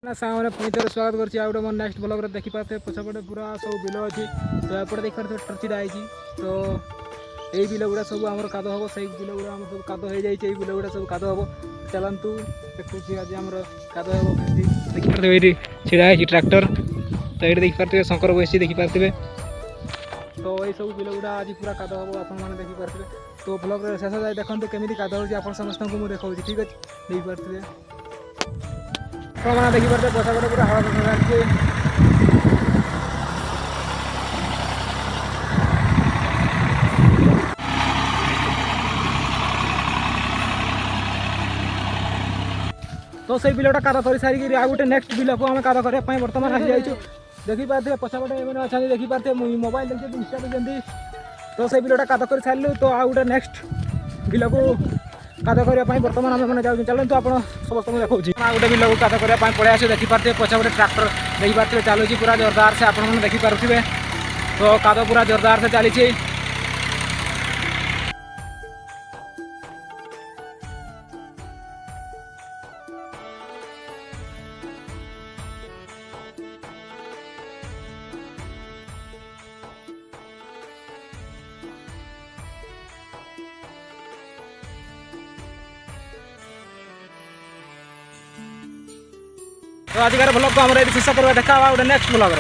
सामने पुणी थे स्वागत कर मोर नेक्स्ट ब्लॉग देखी पाते पछपटे पूरा सब बिल अच्छी तो एपटे देख पारे टर्चिटा आई तो यही बिल गुड़ा सब आम काद हम से बिल गुड़ा आम सब काद हो जाए बिल गुड़ा सब काद हम चलतु देखुची आज आम काद हम देखिए ये छिड़ा ट्रैक्टर तो ये देखिए शंकर बसी देखिपारे तो ये सब बिल गुड़ा आज पूरा काद हम आपने देखिपारे तो ब्लॉग शेष जाए देखते केमी काद हो समस्त को मुझे देखा ठीक अच्छे देखिपारे मैंने देखिपारे पछपटे पूरा हवा चलती तो से बिलटा काद कर सारी आ गए नेक्स्ट बिल को आम काद करने बर्तमान आसी जाइए देखिपारे पछपटे मैंने अच्छा देखिपारे मोबाइल देखिए इंस्टा देखते तो से बिलटा काद कर सारू तो आ गए नेक्स्ट बिल को काद करने बर्तमान आम मैंने जाऊँ चलते आप समस्त देखा गोटे बिल को काद करने पड़े आस देखिपारे पछपटे ट्रैक्टर देखिपारे चलुची पूरा जोरदार से आपने देखिपारे तो काद पूरा जोरदार से चली तो आजिकार ब्लॉग को आम शेष करवा देखा गोटे नेक्स्ट ब्लॉग।